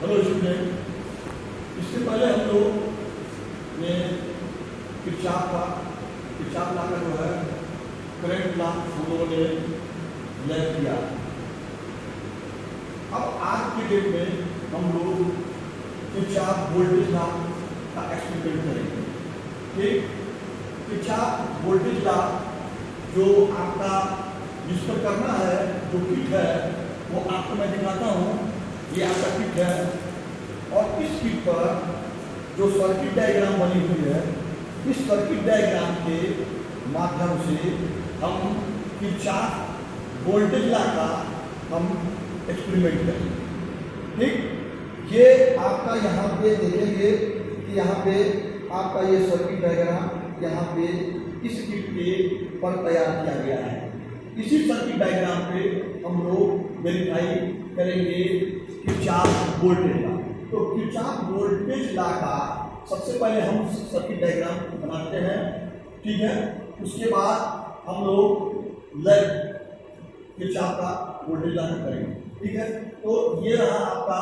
Hello student, इससे पहले हम लोग ने किरचॉफ लॉ का जो है करंट लॉ हम लोगों ने लर्न किया। अब आज के डेट में हम लोग किरचॉफ वोल्टेज लॉ का एक्सपेरिमेंट करेंगे। ठीक, किरचॉफ वोल्टेज लॉ जो आपका जिस पर करना है, जो किट है वो आपको मैं दिखाता हूँ। ये आपका किट है और इस किट पर जो सर्किट डायग्राम बनी हुई है, इस सर्किट डायग्राम के माध्यम से हम किरचॉफ वोल्टेज लॉ का हम एक्सपेरिमेंट करेंगे। ठीक, ये आपका यहाँ पे देखेंगे कि यहाँ पे आपका ये सर्किट डायग्राम यहाँ पे इस किट के पर तैयार किया गया है। इसी सर्किट डायग्राम पे हम लोग वेरीफाई करेंगे किरचॉफ वोल्टेज लॉ। तो किरचॉफ वोल्टेज लॉ का सबसे पहले हम सर्किट डायग्राम बनाते हैं, ठीक है। उसके बाद हम लोग किरचॉफ का वोल्टेज लॉ करेंगे, ठीक है। तो ये रहा आपका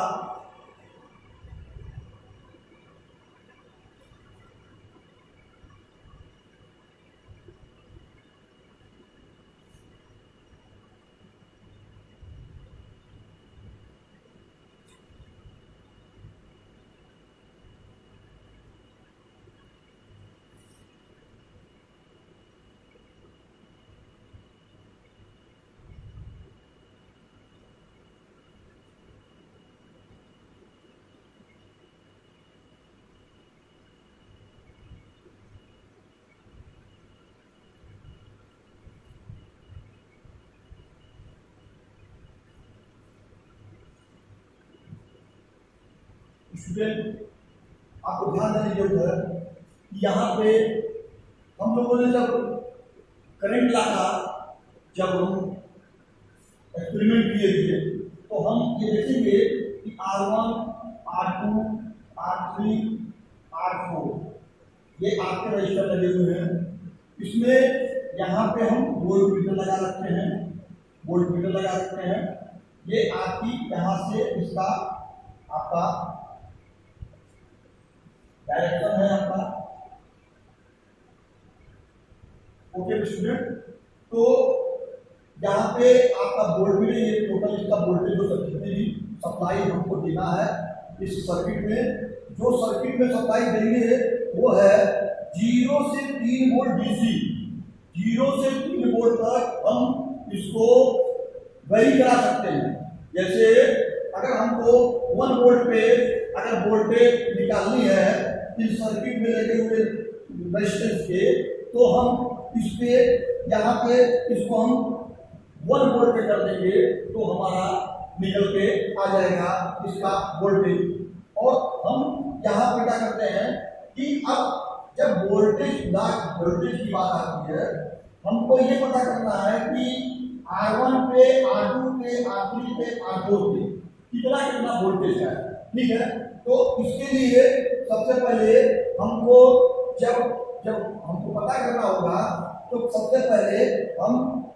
स्टूडेंट, आपको ध्यान देने की जरूरत है कि यहाँ पे हम लोगों ने जब करंट लॉ का जब हम एक्सपेरिमेंट किए थे तो हम ये देखेंगे कि R1, R2, R3, R4 ये आपके रजिस्टर लगे हुए हैं। इसमें यहाँ पे हम वोल्ट मीटर लगा रखते हैं। ये आपकी यहाँ से इसका आपका डायरेक्शन है आपका। ओके स्टूडेंट, तो यहाँ पे आपका वोल्ट मीटर, ये टोटल इसका वोल्टेज जो जितनी भी सप्लाई हमको देना है इस सर्किट में, जो सर्किट में सप्लाई देंगे वो है 0 से 3 वोल्ट डीसी। 0 से 3 वोल्ट तक हम इसको वेरी करा सकते हैं। जैसे अगर हमको 1 वोल्ट पे अगर वोल्टेज निकालनी है इस सर्किट में लगे हुए रेजिस्टेंस के, तो हम इस पे यहाँ पे इसको हम 1 वोल्ट पे कर देंगे तो हमारा निकल के आ जाएगा इसका वोल्टेज। और हम यहाँ पे क्या करते हैं कि अब जब वोल्टेज की बात आती है, हमको ये पता करना है कि R1 पे, R2 पे, R3 पे, R4 पे कितना वोल्टेज है, ठीक है। तो इसके लिए सबसे पहले हमको जब हमको पता करना होगा तो सबसे पहले हम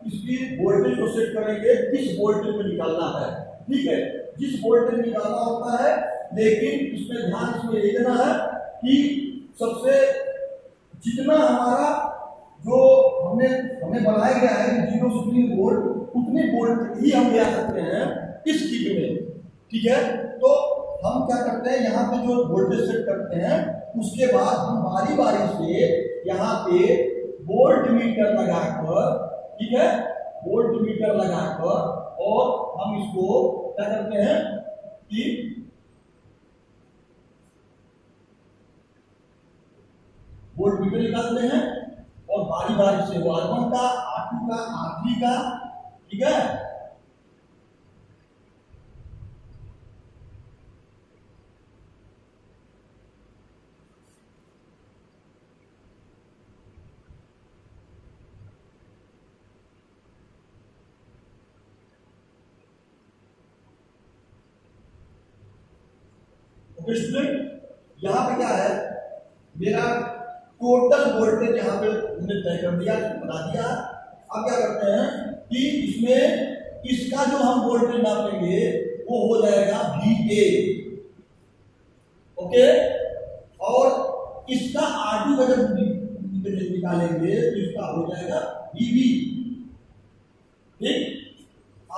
इसकी वोल्टेज को सेट करेंगे किस वोल्टेज में निकालना है, ठीक है। जिस वोल्टेज में निकालना होता है, लेकिन इसमें ध्यान इसमें ये देना है कि सबसे जितना हमारा जो हमें बनाया गया है 0 से 3 वोल्ट, उतने वोल्ट ही हम ले आ सकते हैं इस किट में, ठीक है। तो हम क्या करते हैं, यहाँ पे जो वोल्टेज सेट करते हैं उसके बाद हम बारी बारी से यहाँ पे वोल्ट मीटर लगाकर, ठीक है, वोल्ट मीटर लगाकर और हम इसको क्या करते हैं कि वोल्ट मीटर निकालते हैं और बारी बारी से R1 का, R2 का, R3 का, ठीक है। स्टूडेंट, यहाँ पे क्या है, मेरा टोटल वोल्टेज यहाँ पे हमने तय कर दिया, बना दिया। अब क्या करते हैं कि इसमें इसका जो हम वोल्टेज नापेंगे वो हो जाएगा VA, ओके। और इसका R2 का जब निकालेंगे तो इसका हो जाएगा VB, ठीक।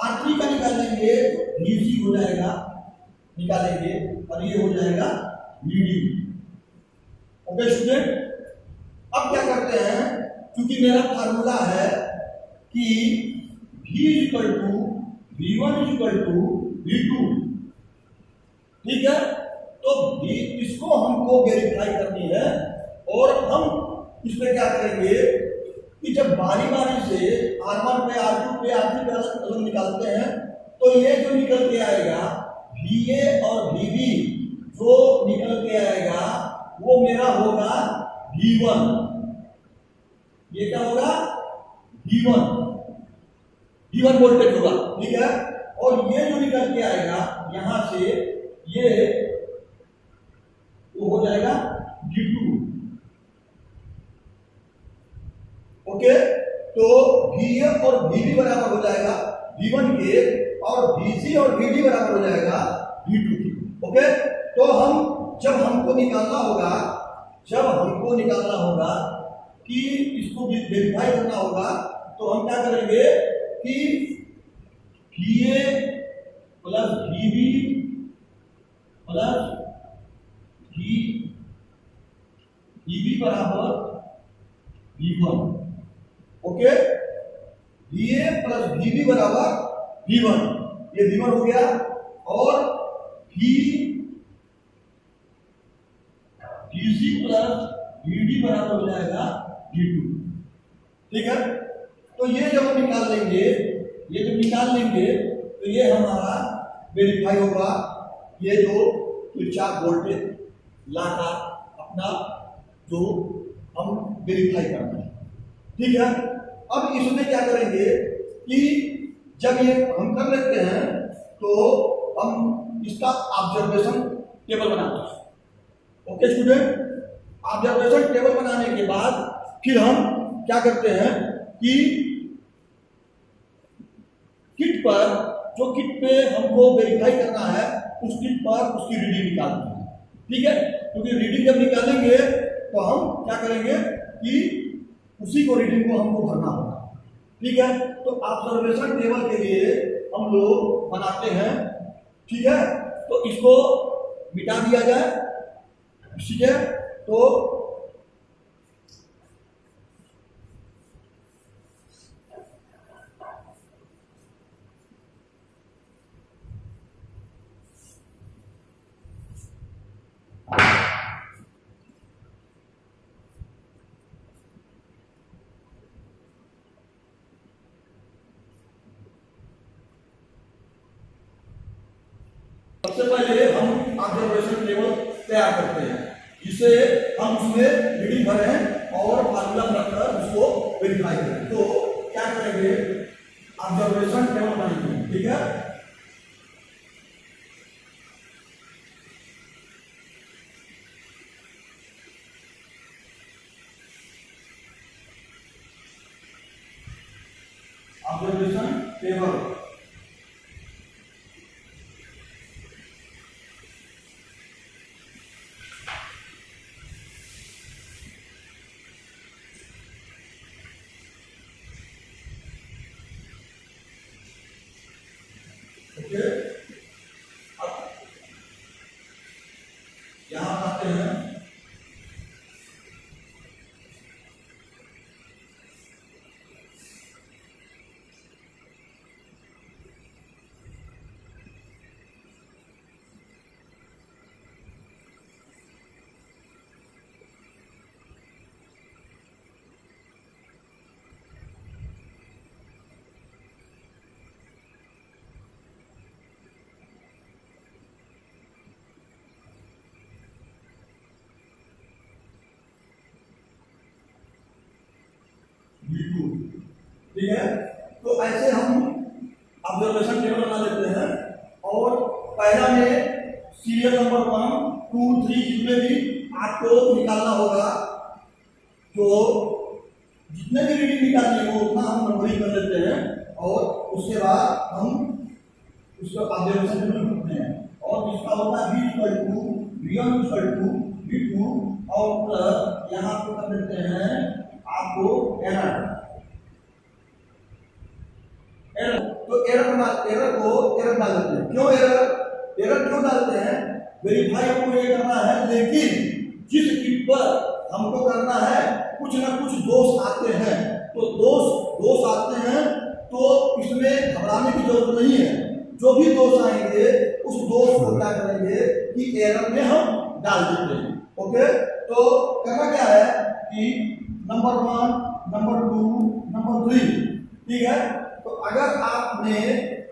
R3 का निकालेंगे तो VC हो जाएगा, निकालेंगे, और ये हो जाएगा VD। ओके स्टूडेंट, अब क्या करते हैं, क्योंकि मेरा फार्मूला है कि V equal to V1 equal to V2, ठीक है। तो इसको हमको वेरीफाई करनी है, और हम इसमें क्या करेंगे कि जब बारी बारी से R1 पे, R2 पे, R3 पे अलग निकालते हैं, तो ये जो निकल के आएगा VA और VB जो निकल के आएगा वो मेरा होगा V1। ये क्या होगा, V1 वोल्टेज होगा, ठीक है। और ये जो निकल के आएगा यहां से, ये वो हो जाएगा V2। ओके, तो VA और VB बराबर हो जाएगा V1 के, और VC और VD बराबर हो जाएगा V2 की। ओके, तो जब हमको निकालना होगा कि इसको वेरीफाई करना होगा, तो हम क्या करेंगे कि VA plus VB plus VB बराबर V1। Okay, VA plus VB बराबर V1, ये V1 हो गया, और VC प्लस VD बराबर हो जाएगा V2, ठीक है। तो ये जब हम निकाल लेंगे, तो ये हमारा वेरीफाई होगा, ये जो किरचॉफ वोल्टेज लॉ का अपना जो हम वेरीफाई करते हैं, ठीक है। अब इसमें क्या करेंगे कि जब ये हम कर लेते हैं, तो हम इसका ऑब्जर्वेशन टेबल बनाते हैं। ओके स्टूडेंट, ऑब्जर्वेशन टेबल बनाने के बाद फिर हम क्या करते हैं कि किट पे हमको वेरीफाई करना है, उस किट पर उसकी रीडिंग निकालनी है, ठीक है। क्योंकि रीडिंग जब निकालेंगे तो हम क्या करेंगे कि उसी को रीडिंग को हमको भरना होगा, ठीक है। तो ऑब्जर्वेशन टेबल के लिए हम लोग बनाते हैं, ठीक है। तो इसको मिटा दिया जाए, ठीक है। तो सबसे पहले हम ऑब्जर्वेशन टेबल तैयार करते हैं, जिसे हम उसमें रीडिंग भरें और फार्मूला बनाकर उसको वेरीफाई करें। तो क्या करेंगे, ऑब्जर्वेशन टेबल बनाएंगे, ठीक है। Observation table, okay. अब यहां आते हैं, V2, ठीक है। तो ऐसे हम ऑब्जर्वेशन टेबल बना लेते हैं, और पहला में सीरियल नंबर 1, 2, 3 जितने भी आपको निकालना होगा, तो जितने भी रीडिंग निकालनी है वो उतना हम नंबरिंग कर लेते हैं, और उसके बाद हम उसका ऑब्जर्वेशन टेबल लिखते हैं, और इसका होता है V equal to V1 equal to V2 और प्लस यहाँ पे कर देते हैं आपको एरर। तो एरर को एरर डाल देते हैं। क्यों एरर क्यों डालते हैं? वेरीफाई हमको ये करना है, लेकिन जिस किट पर हमको करना है कुछ ना कुछ दोष आते हैं, तो दोष आते हैं तो इसमें घबराने की जरूरत नहीं है। जो भी दोष आएंगे उस दोष को क्या करेंगे कि एरर में हम डाल देते हैं। ओके, तो करना क्या है कि नंबर 1, नंबर 2, नंबर 3, ठीक है। तो अगर आपने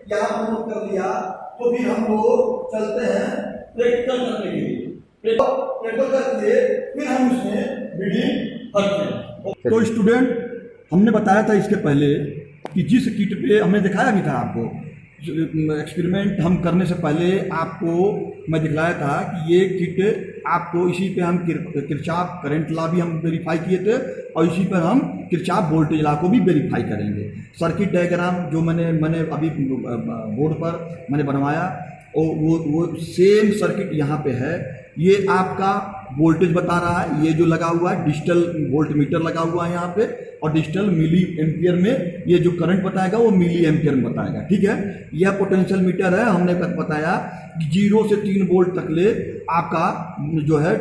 यहाँ पर नोट कर लिया तो फिर हम लोग चलते हैं प्रैक्टिकल करने के लिए। प्रैक्टिकल करके फिर हम इसमें रीडिंग करते हैं। तो स्टूडेंट, हमने बताया था इसके पहले कि जिस किट पे हमने दिखाया भी था आपको, एक्सपेरिमेंट हम करने से पहले आपको मैं दिखलाया था कि ये किट आपको इसी पे हम किरचॉफ करंट लॉ भी हम वेरीफाई किए थे और इसी पर हम किरचॉफ वोल्टेज लॉ को भी वेरीफाई करेंगे। सर्किट डायग्राम जो मैंने अभी बोर्ड पर मैंने बनवाया वो सेम सर्किट यहाँ पे है। ये आपका वोल्टेज बता रहा है, ये जो लगा हुआ है डिजिटल वोल्ट मीटर लगा हुआ है यहाँ पे, और डिजिटल मिली एम्पियर में ये जो करंट बताएगा वो मिली एम्पियर में बताएगा। ठीक है, यह पोटेंशियल मीटर है। हमने बताया कि 0 से 3 वोल्ट तक ले आपका जो है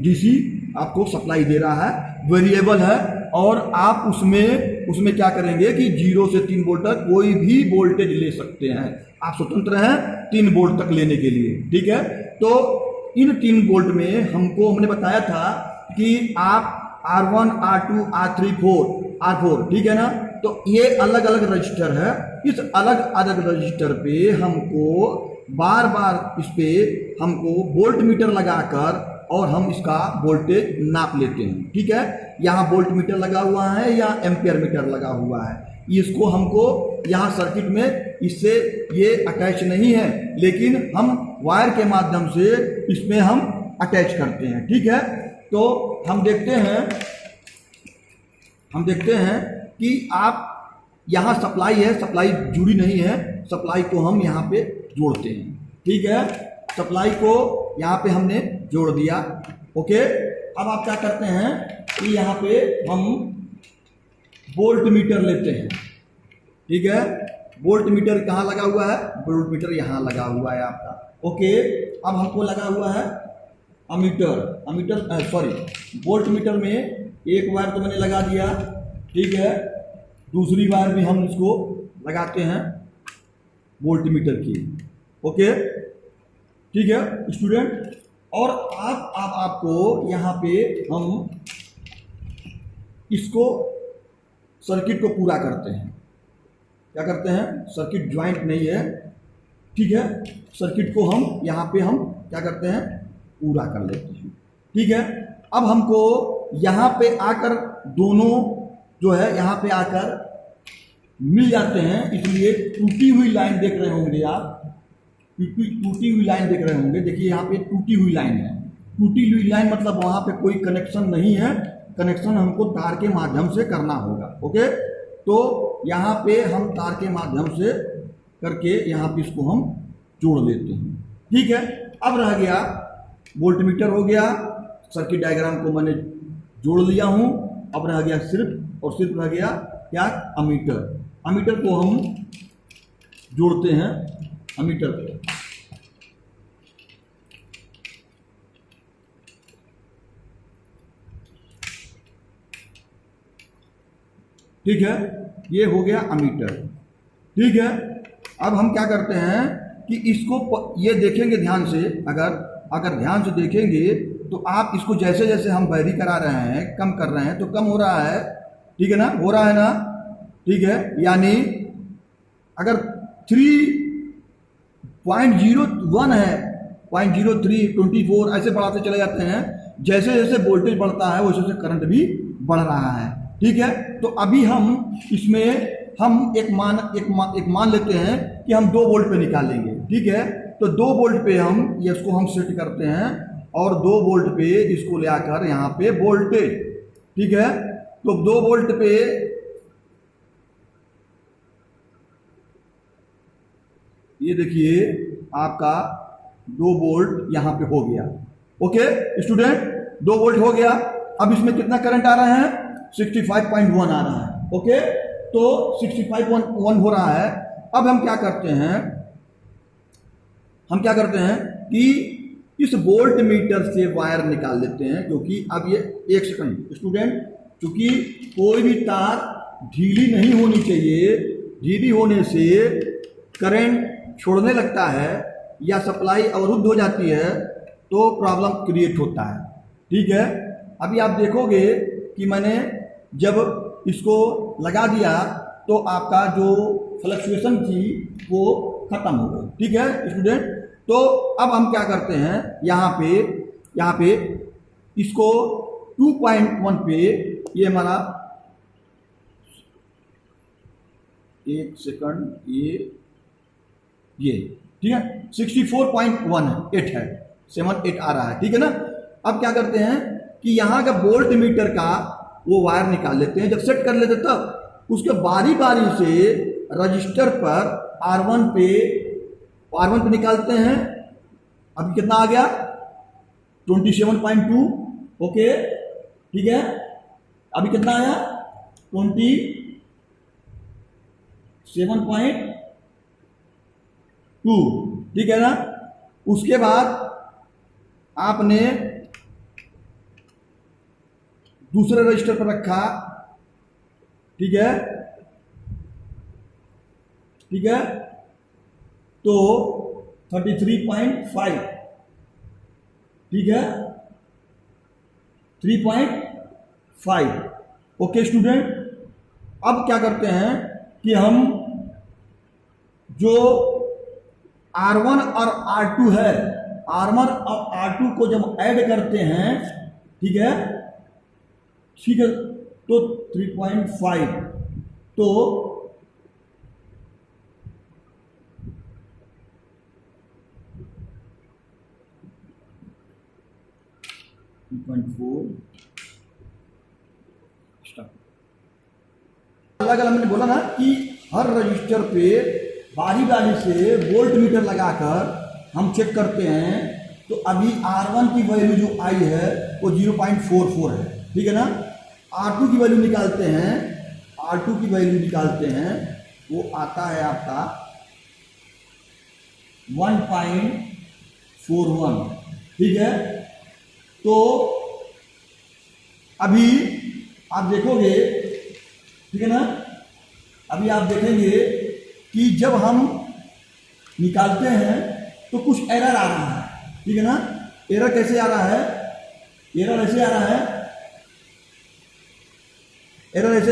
डीसी आपको सप्लाई दे रहा है, वेरिएबल है, और आप उसमें क्या करेंगे कि 0 से 3 वोल्ट तक कोई भी वोल्टेज ले सकते हैं। आप स्वतंत्र हैं 3 वोल्ट तक लेने के लिए। ठीक है, तो इन 3 वोल्ट में हमने बताया था कि आप R1, R2, R3, R4, ठीक है ना। तो ये अलग अलग रजिस्टर है। इस अलग अलग रजिस्टर पे हमको बार बार इस पे हमको वोल्ट मीटर लगाकर और हम इसका वोल्टेज नाप लेते हैं। ठीक है, यहाँ वोल्ट मीटर लगा हुआ है या एम्पियर मीटर लगा हुआ है, इसको हमको यहाँ सर्किट में इससे ये अटैच नहीं है, लेकिन हम वायर के माध्यम से इसमें हम अटैच करते हैं। ठीक है, तो हम देखते हैं कि आप यहाँ सप्लाई है, सप्लाई जुड़ी नहीं है, सप्लाई को हम यहाँ पे जोड़ते हैं। ठीक है, सप्लाई को यहाँ पे हमने जोड़ दिया। ओके, अब आप क्या करते हैं कि यहाँ पे हम वोल्ट मीटर लेते हैं। ठीक है, वोल्ट मीटर कहाँ लगा हुआ है? वोल्ट मीटर यहाँ लगा हुआ है आपका। ओके, अब हमको लगा हुआ है वोल्ट मीटर में एक वायर तो मैंने लगा दिया। ठीक है, दूसरी वायर भी हम इसको लगाते हैं वोल्ट मीटर की। ओके, ठीक है स्टूडेंट, और आपको यहाँ पे हम इसको सर्किट को पूरा करते हैं। क्या करते हैं? सर्किट ज्वाइंट नहीं है, ठीक है, सर्किट को हम यहाँ पे हम क्या करते हैं? पूरा कर लेते हैं। ठीक है, अब हमको यहाँ पे आकर दोनों जो है यहाँ पे आकर मिल जाते हैं, इसलिए टूटी हुई लाइन देख रहे होंगे आप, टूटी हुई लाइन देख रहे होंगे। देखिए यहाँ पे टूटी हुई लाइन है। टूटी हुई लाइन मतलब वहाँ पे कोई कनेक्शन नहीं है, कनेक्शन हमको तार के माध्यम से करना होगा। ओके, तो यहाँ पे हम तार के माध्यम से करके यहाँ पे इसको हम जोड़ देते हैं। ठीक है, अब रह गया वोल्ट मीटर हो गया, सर्किट डायग्राम को मैंने जोड़ लिया हूँ। अब रह गया सिर्फ रह गया क्या? अमीटर। अमीटर को हम जोड़ते हैं, अमीटर को। ठीक है, ये हो गया अमीटर। ठीक है, अब हम क्या करते हैं कि इसको ये देखेंगे ध्यान से, अगर ध्यान से देखेंगे तो आप इसको जैसे जैसे हम वैरी करा रहे हैं, कम कर रहे हैं तो कम हो रहा है। ठीक है ना, हो रहा है ना। ठीक है, यानी अगर 3.01 है, 0.03, 24 ऐसे बढ़ाते चले जाते हैं। जैसे जैसे वोल्टेज बढ़ता है वैसे वैसे करंट भी बढ़ रहा है। ठीक है, तो अभी हम इसमें हम एक मान लेते हैं कि हम 2 वोल्ट पे निकालेंगे। ठीक है, तो 2 वोल्ट पे हम इसको हम सेट करते हैं और 2 वोल्ट पे इसको ले आकर यहाँ पे वोल्टेज। ठीक है, तो 2 वोल्ट पे ये देखिए आपका 2 वोल्ट यहाँ पे हो गया। ओके स्टूडेंट, 2 वोल्ट हो गया। अब इसमें कितना करंट आ रहा है? 65.1 आ रहा है। ओके, तो 65.1 हो रहा है। अब हम क्या करते हैं कि इस वोल्ट मीटर से वायर निकाल लेते हैं, क्योंकि अब ये 1 सेकंड स्टूडेंट, क्योंकि कोई भी तार ढीली नहीं होनी चाहिए। ढीली होने से करंट छोड़ने लगता है या सप्लाई अवरुद्ध हो जाती है तो प्रॉब्लम क्रिएट होता है। ठीक है, अभी आप देखोगे कि मैंने जब इसको लगा दिया तो आपका जो फ्लक्चुएशन थी वो खत्म हो गई। ठीक है स्टूडेंट, तो अब हम क्या करते हैं, यहाँ पे इसको 2.1 पे, ये हमारा 1 सेकंड, ये ठीक है 64.18 है, 78 आ रहा है। ठीक है ना। अब क्या करते हैं कि यहाँ का वोल्ट मीटर का वो वायर निकाल लेते हैं। जब सेट कर लेते तब उसके बारी बारी से रजिस्टर पर R1 पे निकालते हैं। अभी कितना आ गया? 27.2। ओके ठीक है, अभी कितना आया? 27.2। ठीक है ना। उसके बाद आपने दूसरे रजिस्टर पर रखा। ठीक है, तो 33.5। ठीक है, 3.5। ओके स्टूडेंट, अब क्या करते हैं कि हम जो R1 और R2 है, R1 और R2 को जब ऐड करते हैं, ठीक है, तो 3.5, तो अलग अलग मैंने बोला ना कि हर रजिस्टर पे बारी बारी से वोल्ट मीटर लगाकर हम चेक करते हैं। तो अभी R1 की वैल्यू जो आई है वो 0.44 है। ठीक है ना। R2 की वैल्यू निकालते हैं, वो आता है आपका 1.41। ठीक है, तो अभी आप देखोगे, ठीक है ना, अभी आप देखेंगे कि जब हम निकालते हैं तो कुछ एरर आ रहा है। ठीक है ना। एरर कैसे आ रहा है? एरर ऐसे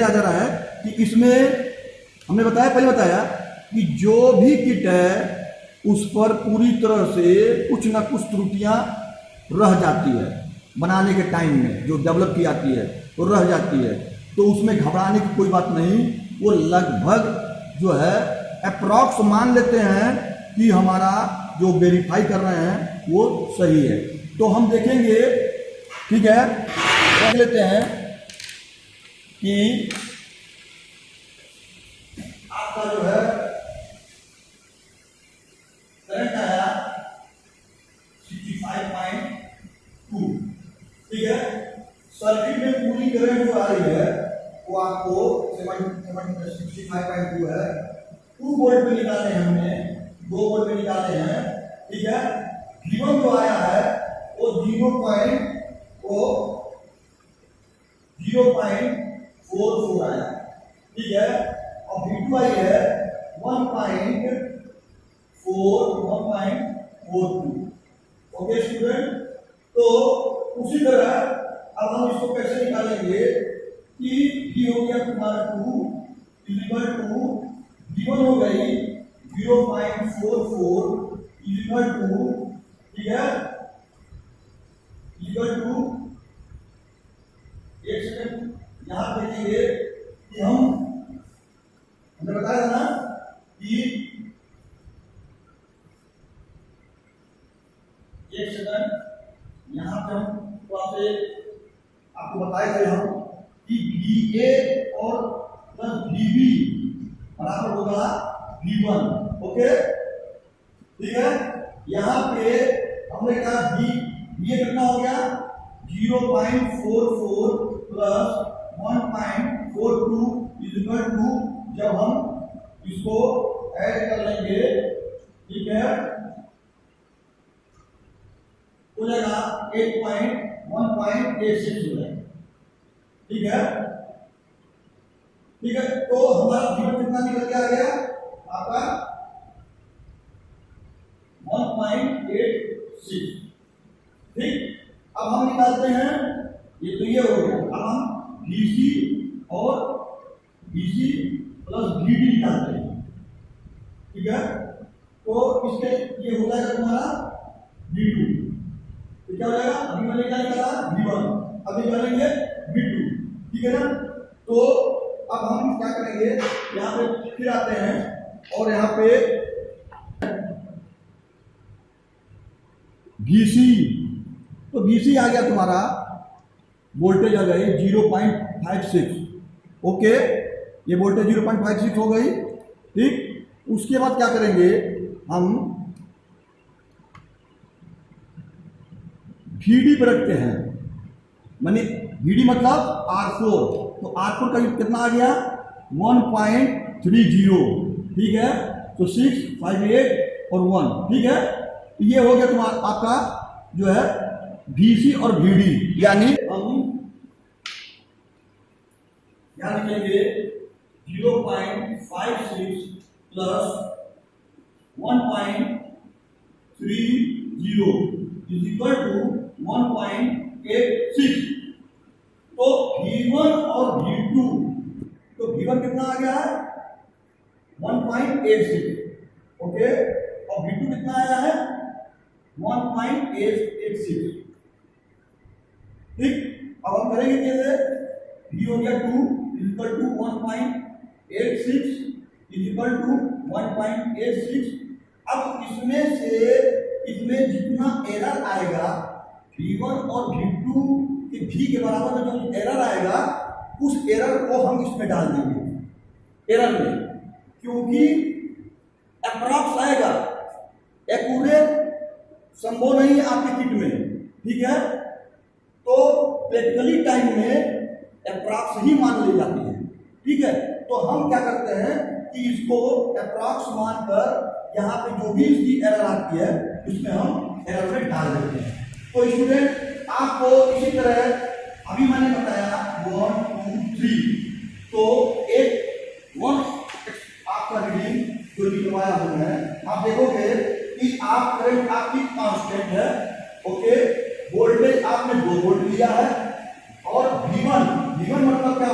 आ रहा है कि इसमें हमने पहले बताया कि जो भी किट है उस पर पूरी तरह से कुछ ना कुछ त्रुटियां रह जाती है। बनाने के टाइम में जो डेवलप की जाती है वो रह जाती है, तो उसमें घबराने की कोई बात नहीं। वो लगभग जो है अप्रॉक्स मान लेते हैं कि हमारा जो वेरीफाई कर रहे हैं वो सही है। तो हम देखेंगे, ठीक है, देख लेते हैं कि आपका जो है करंट आया 65.2। ठीक है, सर्किट में पूरी करंट जो आ रही है वो आपको 65.2 है। 2 वोल्ट पे निकाले हैं हमने, 2 वोल्ट पे निकाले हैं। ठीक है, V1 जो आया है वो 0.44 आया। ठीक है, और V2 आई है 1.42। ओके स्टूडेंट, तो उसी तरह अब हम इसको कैसे निकालेंगे कि V हो गया तुम्हारा 2 इक्वल टू V1 हो गई 0.44 इक्वल टू, ठीक है, इक्वल टू, एक सेकंड यहां देखेंगे कि हमने बताया ना कि एक सेकंड यहां पे हम आपको बताए थे हम कि VA और प्लस VB बराबर होगा V1। ओके ठीक है, यहाँ पे हमने कहा बी, ये कितना हो गया 0.44 प्लस 1.42 इज इक्वल टू, जब हम इसको ऐड कर लेंगे, ठीक है, हो जाएगा 1.86 हो जाएगा, ठीक है, ठीक है। तो हमारा जीवन कितना निकल के आ गया आपका 1.86, ठीक। अब हम निकालते हैं, ये तो ये हो गया, अब हम VC और VC प्लस VD निकालते हैं, ठीक है। तो इसके ये हो जाएगा तुम्हारा V2, तो क्या हो जाएगा, अभी मैंने क्या निकाला V1, अभी निकालेंगे V2, ठीक है ना। तो अब हम क्या करेंगे, यहाँ पे फिर आते हैं और यहाँ पे VC, तो VC आ गया तुम्हारा, वोल्टेज आ गई 0.56, ओके, ये वोल्टेज 0.56 हो गई, ठीक। उसके बाद क्या करेंगे हम VD पर रखते हैं, माने VD मतलब R4, तो R4 का कितना आ गया 1.30, ठीक है। तो 6, 5, 8 और 1, ठीक है। ये हो गया तुम्हारा आपका जो है VC और VD, यानी हम क्या लिखेंगे 0.56 प्लस 1.30 इज इक्वल टू 1.86। तो V1 और V2, तो V1 कितना आ गया है 1.86, ओके, और V2 कितना आया है 1.86, ठीक। अब हम करेंगे कैसे, V हो गया 2 इक्वल टू 1.86 इक्वल टू 1.86। अब इसमें जितना एरर आएगा V1 और V2 के V के बराबर में जो एरर आएगा, उस एरर को हम इसमें डाल देंगे एरर में, क्योंकि अप्रॉक्स आएगा, एक्यूरेट संभव नहीं है आपके किट में, ठीक है। तो प्रैक्टिकली टाइम में अप्रॉक्स ही मान ली जाती है, ठीक है। तो हम क्या करते हैं कि इसको अप्रॉक्स मानकर यहाँ पे जो भी इसकी एरर आती है उसमें हम एरर में डाल देते हैं। तो स्टूडेंट आपको इसी तरह अभी मैंने बताया 1, 2, 3, तो एक 1 आपका रीडिंग जो लिखवाया हुआ है, आप देखोगे कि आप करंट आपकी कांस्टेंट है, ओके, वोल्टेज आपने 2 वोल्ट लिया है, और V1 मतलब क्या